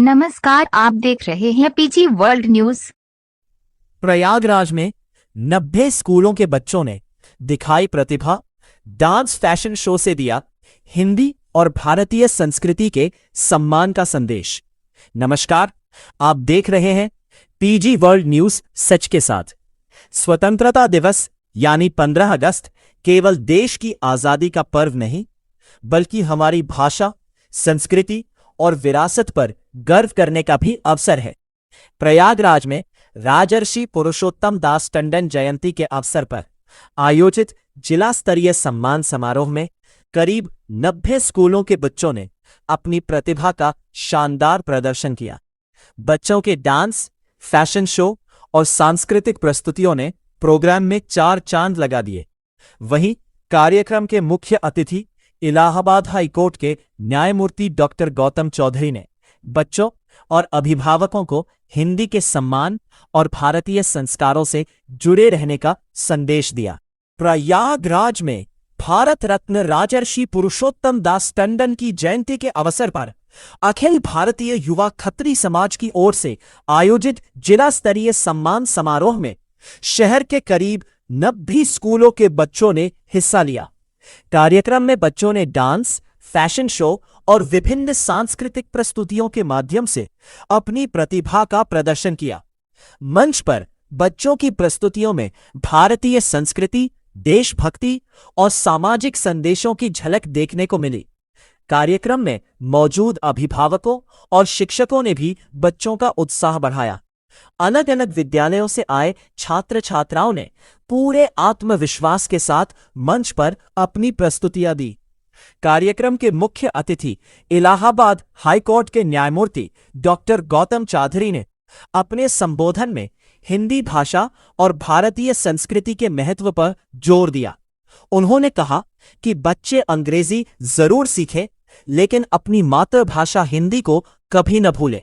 नमस्कार, आप देख रहे हैं पीजी वर्ल्ड न्यूज। प्रयागराज में 90 स्कूलों के बच्चों ने दिखाई प्रतिभा। डांस फैशन शो से दिया हिंदी और भारतीय संस्कृति के सम्मान का संदेश। नमस्कार, आप देख रहे हैं पीजी वर्ल्ड न्यूज सच के साथ। स्वतंत्रता दिवस यानी 15 अगस्त केवल देश की आजादी का पर्व नहीं, बल्कि हमारी भाषा, संस्कृति और विरासत पर गर्व करने का भी अवसर है। प्रयागराज में राजर्षि पुरुषोत्तम दास टंडन जयंती के अवसर पर आयोजित जिला स्तरीय सम्मान समारोह में करीब 90 स्कूलों के बच्चों ने अपनी प्रतिभा का शानदार प्रदर्शन किया। बच्चों के डांस, फैशन शो और सांस्कृतिक प्रस्तुतियों ने प्रोग्राम में 4 चांद लगा दिए। वहीं कार्यक्रम के मुख्य अतिथि इलाहाबाद हाई कोर्ट के न्यायमूर्ति डॉक्टर गौतम चौधरी ने बच्चों और अभिभावकों को हिंदी के सम्मान और भारतीय संस्कारों से जुड़े रहने का संदेश दिया। प्रयागराज में भारत रत्न राजर्षि पुरुषोत्तम दास टंडन की जयंती के अवसर पर अखिल भारतीय युवा खत्री समाज की ओर से आयोजित जिला स्तरीय सम्मान समारोह में शहर के करीब 90 स्कूलों के बच्चों ने हिस्सा लिया। कार्यक्रम में बच्चों ने डांस, फैशन शो और विभिन्न सांस्कृतिक प्रस्तुतियों के माध्यम से अपनी प्रतिभा का प्रदर्शन किया। मंच पर बच्चों की प्रस्तुतियों में भारतीय संस्कृति, देशभक्ति और सामाजिक संदेशों की झलक देखने को मिली। कार्यक्रम में मौजूद अभिभावकों और शिक्षकों ने भी बच्चों का उत्साह बढ़ाया। अलग अलग विद्यालयों से आए छात्र छात्राओं ने पूरे आत्मविश्वास के साथ मंच पर अपनी प्रस्तुतियां दी। कार्यक्रम के मुख्य अतिथि इलाहाबाद हाई कोर्ट के न्यायमूर्ति डॉक्टर गौतम चौधरी ने अपने संबोधन में हिंदी भाषा और भारतीय संस्कृति के महत्व पर जोर दिया। उन्होंने कहा कि बच्चे अंग्रेजी जरूर सीखें, लेकिन अपनी मातृभाषा हिंदी को कभी न भूलें।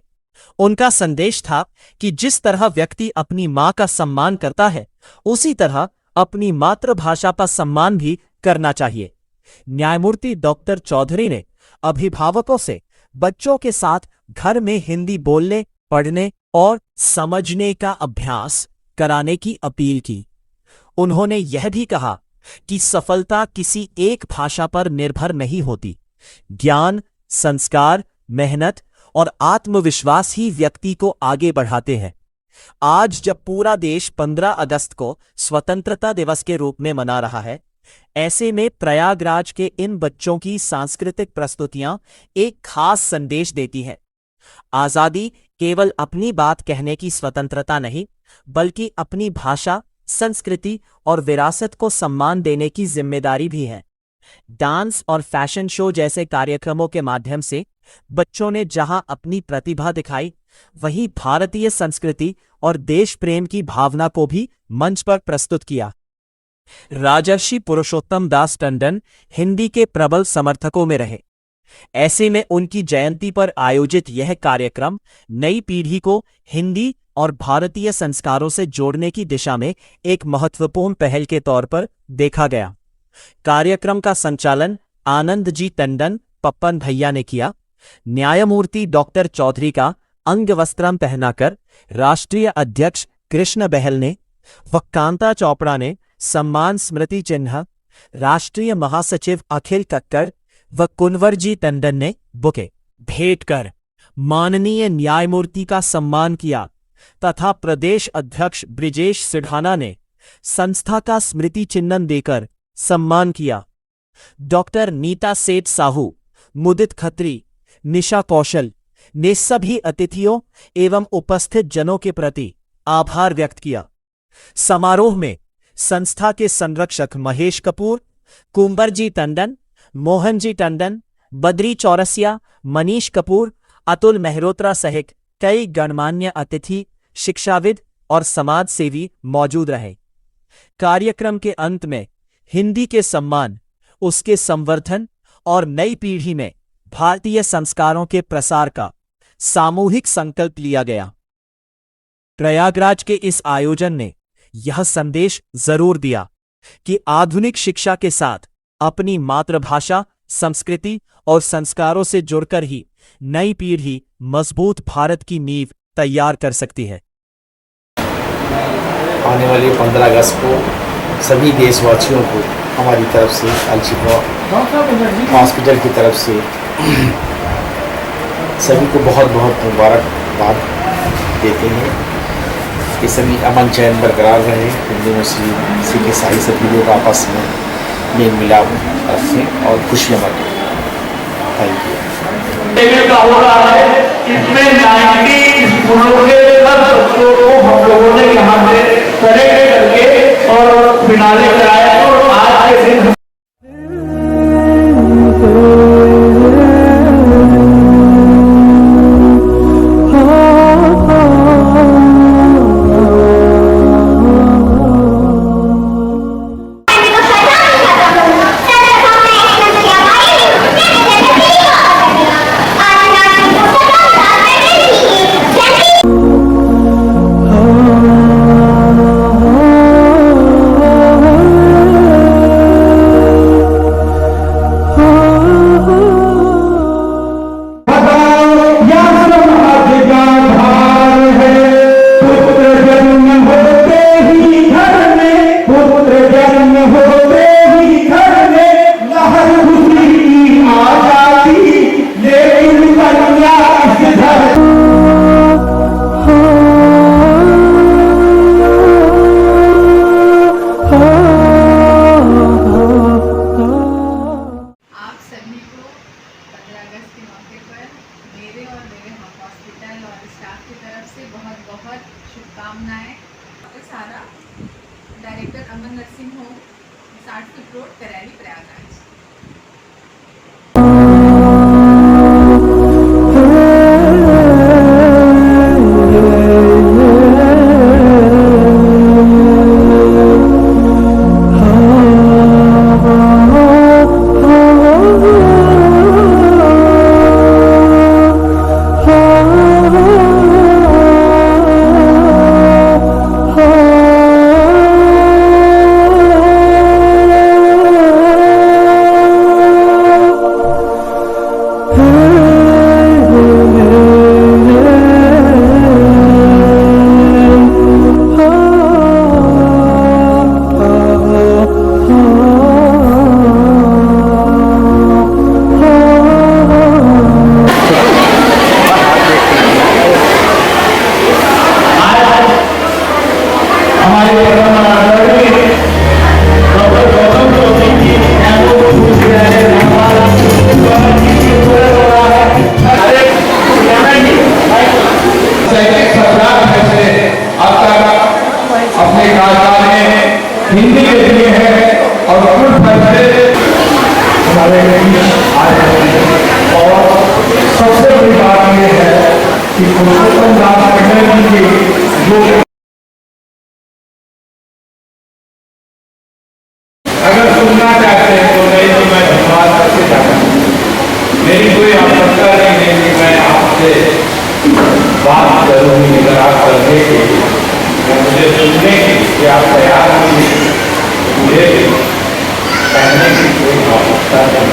उनका संदेश था कि जिस तरह व्यक्ति अपनी मां का सम्मान करता है, उसी तरह अपनी मातृभाषा का सम्मान भी करना चाहिए। न्यायमूर्ति डॉक्टर चौधरी ने अभिभावकों से बच्चों के साथ घर में हिंदी बोलने, पढ़ने और समझने का अभ्यास कराने की अपील की। उन्होंने यह भी कहा कि सफलता किसी एक भाषा पर निर्भर नहीं होती। ज्ञान, संस्कार, मेहनत और आत्मविश्वास ही व्यक्ति को आगे बढ़ाते हैं। आज जब पूरा देश 15 अगस्त को स्वतंत्रता दिवस के रूप में मना रहा है, ऐसे में प्रयागराज के इन बच्चों की सांस्कृतिक प्रस्तुतियां एक खास संदेश देती हैं। आजादी केवल अपनी बात कहने की स्वतंत्रता नहीं, बल्कि अपनी भाषा, संस्कृति और विरासत को सम्मान देने की जिम्मेदारी भी है। डांस और फैशन शो जैसे कार्यक्रमों के माध्यम से बच्चों ने जहां अपनी प्रतिभा दिखाई, वहीं भारतीय संस्कृति और देश प्रेम की भावना को भी मंच पर प्रस्तुत किया। राजर्षि पुरुषोत्तम दास टंडन हिंदी के प्रबल समर्थकों में रहे। ऐसे में उनकी जयंती पर आयोजित यह कार्यक्रम नई पीढ़ी को हिंदी और भारतीय संस्कारों से जोड़ने की दिशा में एक महत्वपूर्ण पहल के तौर पर देखा गया। कार्यक्रम का संचालन आनंद जी टंडन पप्पन भैया ने किया। न्यायमूर्ति डॉक्टर चौधरी का अंगवस्त्रम पहनाकर राष्ट्रीय अध्यक्ष कृष्ण बहल ने व कांता चोपड़ा ने सम्मान स्मृति चिन्ह, राष्ट्रीय महासचिव अखिल कक्कड़ व कुंवरजी टंडन ने बुके भेंट कर माननीय न्यायमूर्ति का सम्मान किया तथा प्रदेश अध्यक्ष ब्रिजेश सिढ़ाना ने संस्था का स्मृति चिन्ह देकर सम्मान किया। डॉक्टर नीता सेठ साहू, मुदित खत्री, निशा कौशल ने सभी अतिथियों एवं उपस्थित जनों के प्रति आभार व्यक्त किया। समारोह में संस्था के संरक्षक महेश कपूर, कुंवरजी टंडन, मोहनजी टंडन, बद्री चौरसिया, मनीष कपूर, अतुल मेहरोत्रा सहित कई गणमान्य अतिथि, शिक्षाविद और समाज सेवी मौजूद रहे। कार्यक्रम के अंत में हिंदी के सम्मान, उसके संवर्धन और नई पीढ़ी में भारतीय संस्कारों के प्रसार का सामूहिक संकल्प लिया गया। प्रयागराज के इस आयोजन ने यह संदेश जरूर दिया कि आधुनिक शिक्षा के साथ अपनी मातृभाषा, संस्कृति और संस्कारों से जुड़कर ही नई पीढ़ी मजबूत भारत की नींव तैयार कर सकती है। आने वाले 15 अगस्त को सभी देशवासियों को हमारी तरफ से अलशिफा हॉस्पिटल की तरफ से सभी को बहुत बहुत मुबारकबाद देते हैं कि सभी अमन चैन बरकरार रहे, हिंदू मुस्लिम सिख ईसाई सभी लोग आपस में मेल मिलाप रखें और खुशियाँ बांटें। Thank you. का हो रहा है, इसमें 90 स्कूलों के सब बच्चों को हम लोगों ने यहाँ पे कलेक्ट करके और फिनाले कराया और आज के दिन हॉस्पिटल और स्टाफ की तरफ से बहुत बहुत शुभकामनाएं। सारा डायरेक्टर अमन नर्सिंग होम 60 फुट रोड करैली प्रयागराज। अपने कार्यकाल में हिंदी के लिए है और कुल फैसले हमारे बीच आए हैं। और सबसे बड़ी बात यह है कि पुरुषोत्तम दास टंडन जी के जो अगर सुनना चाहते हैं तो नहीं तो मैं धन्यवाद करके जाता हूँ। मेरी कोई आवश्यकता नहीं है कि मैं आपसे बात करूँ इधर करने की, मुझे सुनने की आप तैयार होंगे, मुझे कहने की कोई आवश्यकता नहीं।